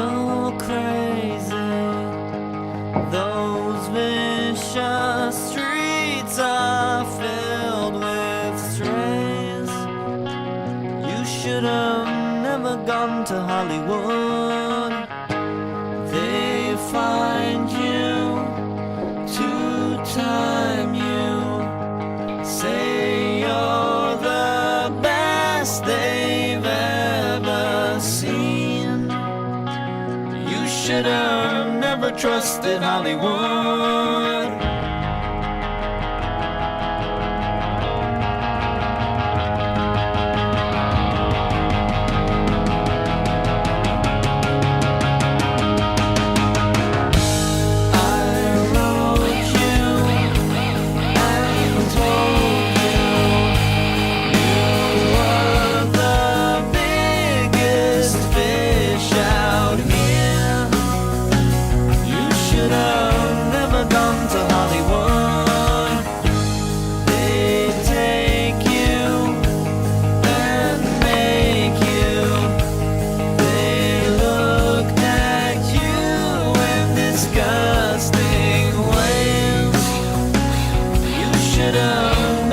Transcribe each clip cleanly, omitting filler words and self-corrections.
so crazy. Those vicious streets are filled with strays. You should have never gone to Hollywood. They find you to time you, say you're the best they've ever seen. You should have never trusted Hollywood.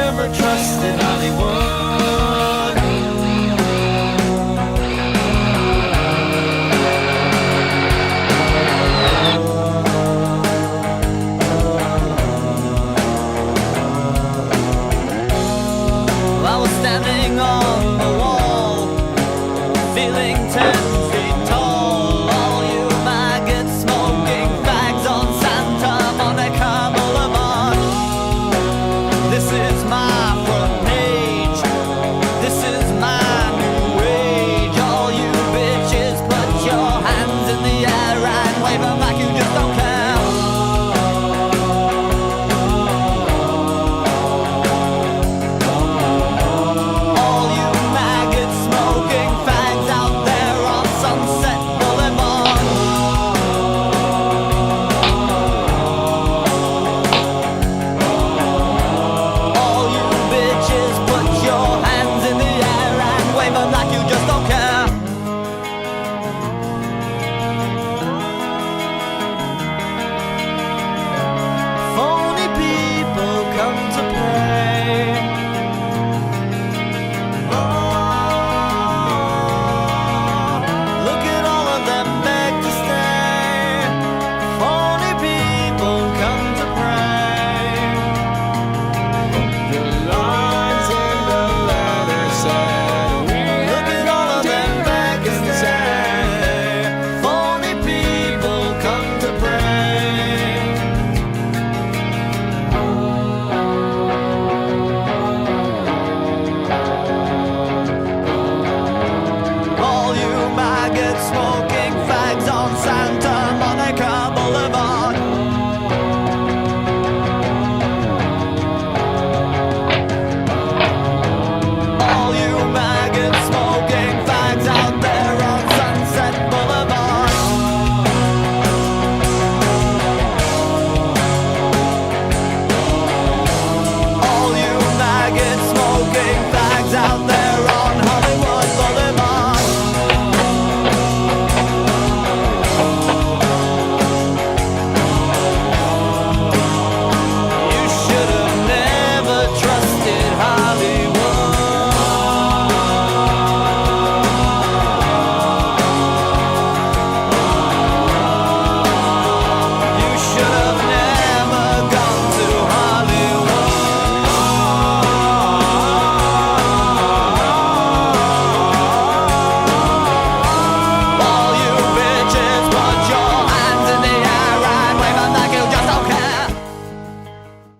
Never trusted Hollywood. I was standing on the wall, feeling 10 feet tall. All you maggots smoking fags on Santa Monica Boulevard. This is my front page. This is my new age. All you bitches, put your hands in the air and wave them like you just don't care.